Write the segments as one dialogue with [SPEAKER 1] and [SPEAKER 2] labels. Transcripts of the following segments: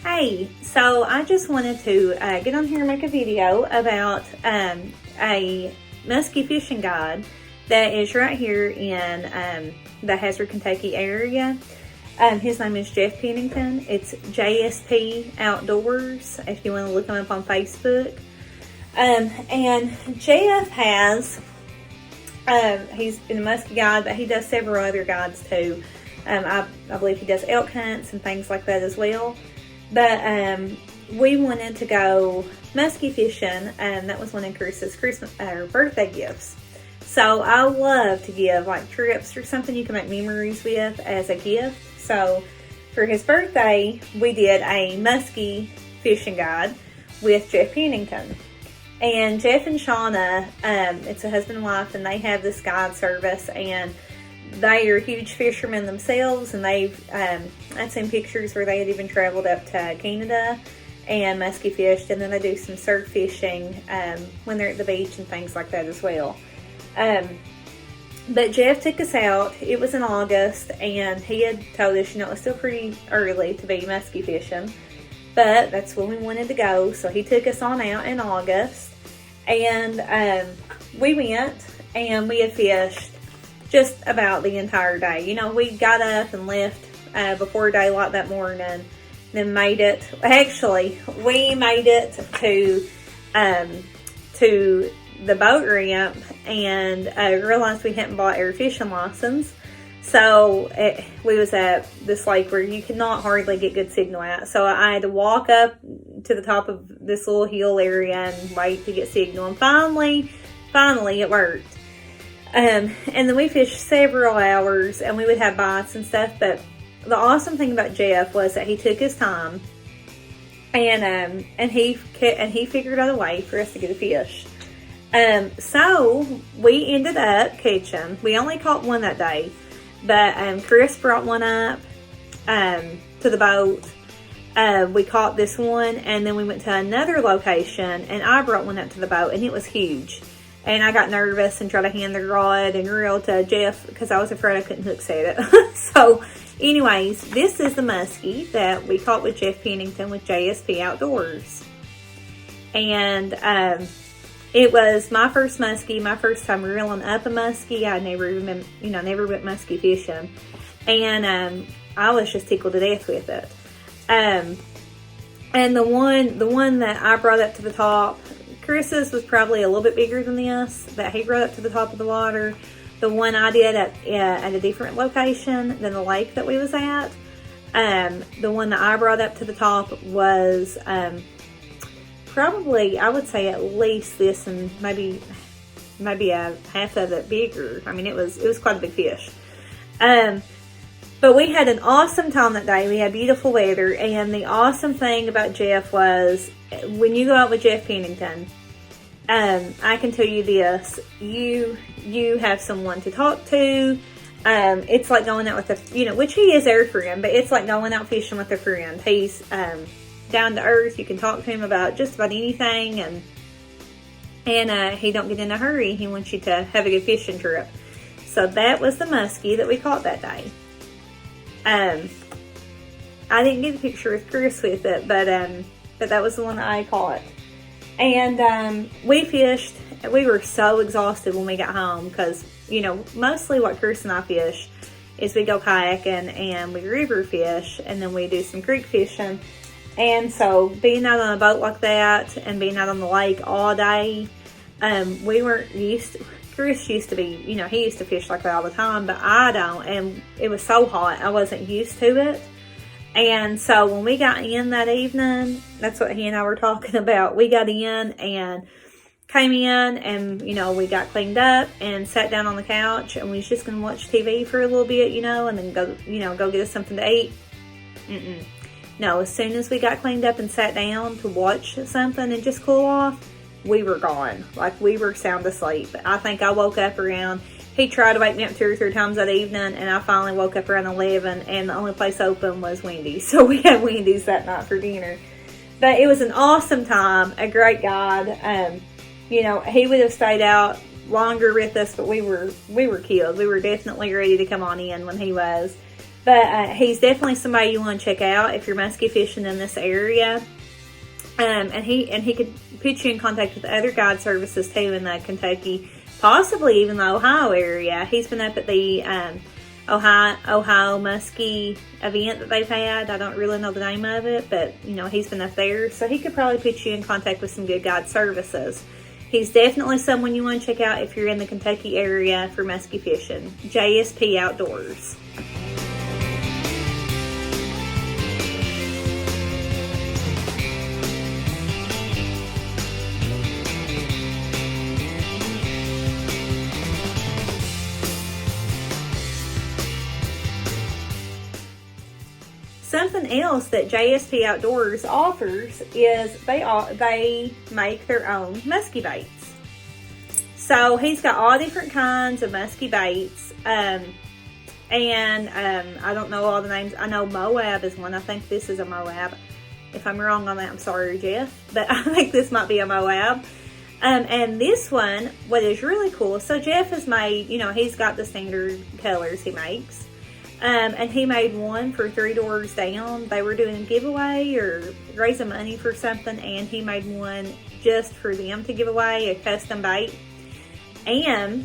[SPEAKER 1] Hey, so I just wanted to get on here and make a video about a musky fishing guide that is right here in the Hazard, Kentucky area. His name is Jeff Pennington. It's JSP Outdoors if you want to look him up on Facebook. And Jeff has, he's been a musky guide, but he does several other guides too. I believe he does elk hunts and things like that as well. But we wanted to go musky fishing, and that was one of Chris's birthday gifts. So I love to give like trips or something you can make memories with as a gift. So for his birthday, we did a musky fishing guide with Jeff Pennington. And Jeff and Shauna, it's a husband and wife, and they have this guide service, and they are huge fishermen themselves, and I'd seen pictures where they had even traveled up to Canada and musky fished, and then they do some surf fishing when they're at the beach and things like that as well. But Jeff took us out. It was in August, and he had told us, it was still pretty early to be musky fishing, but that's when we wanted to go, so he took us on out in August, and we went, and we had fished just about the entire day. We got up and left before daylight that morning, then made it. Actually, we made it to the boat ramp and realized we hadn't bought our fishing license. So we was at this lake where you could not hardly get good signal at. So I had to walk up to the top of this little hill area and wait to get signal. And finally it worked. And then we fished several hours, and we would have bites and stuff. But the awesome thing about Jeff was that he took his time, and he figured out a way for us to get a fish. So we ended up catching. We only caught one that day, but Chris brought one up to the boat. We caught this one, and then we went to another location, and I brought one up to the boat, and it was huge. And I got nervous and tried to hand the rod and reel to Jeff because I was afraid I couldn't hook set it. So anyways, this is the musky that we caught with Jeff Pennington with JSP Outdoors. And it was my first musky, my first time reeling up a musky. I never went musky fishing. And I was just tickled to death with it. And the one that I brought up to the top, Chris's was probably a little bit bigger than this, that he brought up to the top of the water. The one I did at a different location than the lake that we was at. The one that I brought up to the top was probably, I would say, at least this and maybe a half of it bigger. I mean, it was quite a big fish. But we had an awesome time that day. We had beautiful weather, and the awesome thing about Jeff was when you go out with Jeff Pennington, I can tell you this, you have someone to talk to. It's like going out with which he is our friend, but it's like going out fishing with a friend. He's down to earth. You can talk to him about just about anything, and he don't get in a hurry. He wants you to have a good fishing trip. So that was the muskie that we caught that day. I didn't get a picture with Chris with it, but that was the one that I caught. And we fished. We were so exhausted when we got home because, mostly what Chris and I fish is we go kayaking and we river fish, and then we do some creek fishing. And so being out on a boat like that and being out on the lake all day, we weren't used to. Chris used to be, he used to fish like that all the time, but I don't, and it was so hot, I wasn't used to it. And so when we got in that evening, that's what he and I were talking about. We got in and came in, and, we got cleaned up and sat down on the couch, and we was just going to watch TV for a little bit, and then go get us something to eat. No, as soon as we got cleaned up and sat down to watch something and just cool off, we were gone. Like, we were sound asleep. I think I woke up around, he tried to wake me up 2 or 3 times that evening, and I finally woke up around 11, and the only place open was Wendy's. So we had Wendy's that night for dinner. But it was an awesome time, a great guide. He would have stayed out longer with us, but we were killed. We were definitely ready to come on in when he was. But he's definitely somebody you want to check out if you're musky fishing in this area. And he could put you in contact with other guide services too in the Kentucky, possibly even the Ohio area. He's been up at the Ohio Musky event that they've had. I don't really know the name of it, but he's been up there, so he could probably put you in contact with some good guide services. He's definitely someone you want to check out if you're in the Kentucky area for musky fishing. JSP Outdoors. Something else that JSP Outdoors offers is they make their own musky baits. So he's got all different kinds of musky baits. I don't know all the names. I know Moab is one. I think this is a Moab. If I'm wrong on that, I'm sorry, Jeff. But I think this might be a Moab. And this one, what is really cool, so Jeff has made, he's got the standard colors he makes. And he made one for 3 Doors Down. They were doing a giveaway or raising money for something, and he made one just for them to give away, a custom bait. And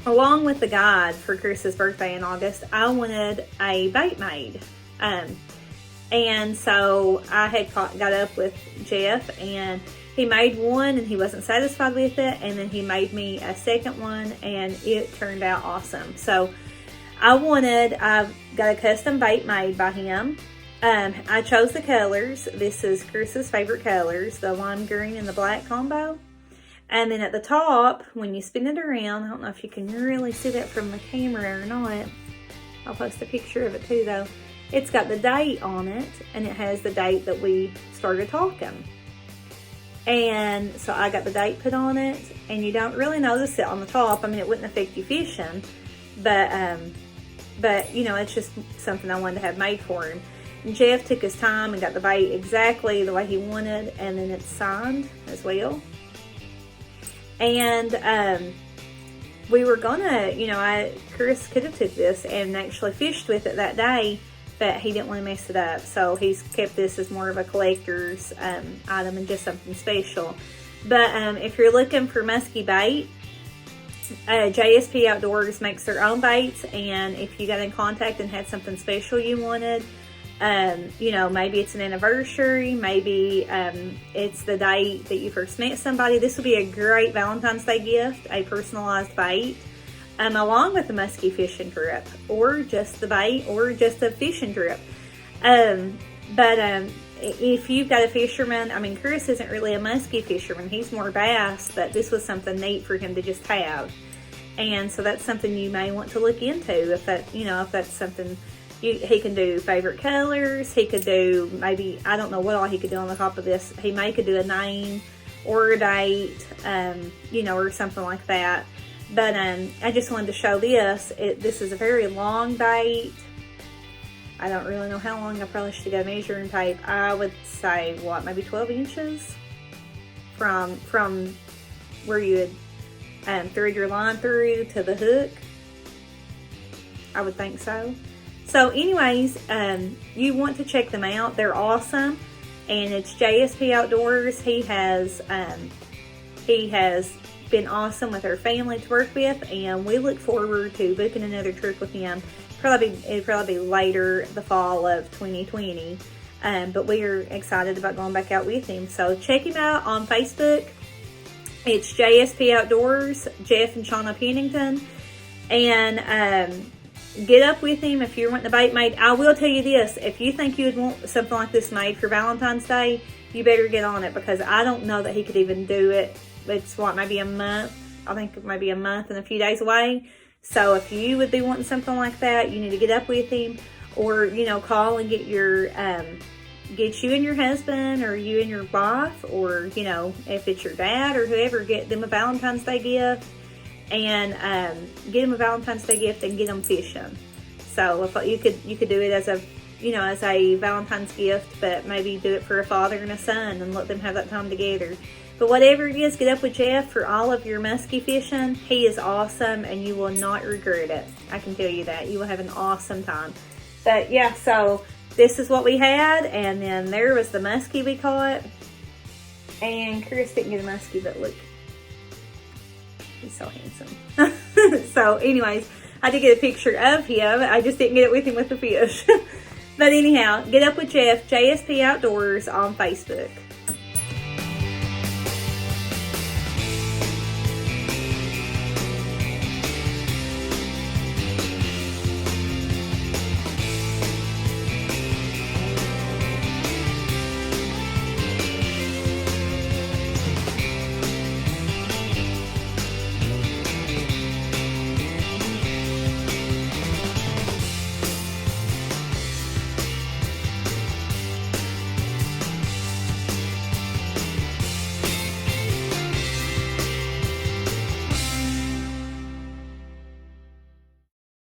[SPEAKER 1] along with the guide for Chris's birthday in August, I wanted a bait made. And so I had got up with Jeff, and he made one, and he wasn't satisfied with it, and then he made me a second one, and it turned out awesome. So I've got a custom bait made by him. I chose the colors. This is Chris's favorite colors, the lime green and the black combo. And then at the top, when you spin it around, I don't know if you can really see that from the camera or not. I'll post a picture of it too though. It's got the date on it, and it has the date that we started talking. And so I got the date put on it, and you don't really notice it on the top. I mean, it wouldn't affect you fishing, but it's just something I wanted to have made for him. And Jeff took his time and got the bait exactly the way he wanted, and then it's signed as well. And we were gonna, Chris could have took this and actually fished with it that day, but he didn't want to mess it up. So he's kept this as more of a collector's item and just something special. But if you're looking for musky bait, JSP Outdoors makes their own baits, and if you got in contact and had something special you wanted, maybe it's an anniversary, maybe it's the date that you first met somebody, this would be a great Valentine's Day gift, a personalized bait, along with a musky fishing trip, or just the bait, or just a fishing trip. If you've got a fisherman, Chris isn't really a musky fisherman, he's more bass, but this was something neat for him to just have. And so that's something you may want to look into if that's something he can do. Favorite colors, he could do maybe, I don't know what all he could do on the top of this. He could do a name or a date, or something like that. But I just wanted to show this. This is a very long bait. I don't really know how long. I probably should go measuring tape. I would say, maybe 12 inches from where you would thread your line through to the hook. I would think so. So anyways, you want to check them out. They're awesome. And it's JSP Outdoors. He has been awesome with our family to work with, and we look forward to booking another trip with him. It'll probably be later the fall of 2020, but we are excited about going back out with him. So check him out on Facebook. It's JSP Outdoors, Jeff and Shauna Pennington, and get up with him if you're wanting the bait made. I will tell you this, if you think you would want something like this made for Valentine's Day, you better get on it, because I don't know that he could even do it. It's maybe a month. I think it might be a month and a few days away. So if you would be wanting something like that, you need to get up with him, or call and get you and your husband, or you and your wife, or if it's your dad or whoever, get them a Valentine's Day gift, and get them a Valentine's Day gift and get them fishing. So if you could do it as a Valentine's gift, but maybe do it for a father and a son and let them have that time together. But whatever it is, get up with Jeff for all of your musky fishing. He is awesome, and you will not regret it. I can tell you that. You will have an awesome time. But yeah, so this is what we had, and then there was the muskie we caught. And Chris didn't get a muskie, but look, he's so handsome. So anyways, I did get a picture of him. I just didn't get it with him with the fish. But anyhow, get up with Jeff, JSP Outdoors on Facebook.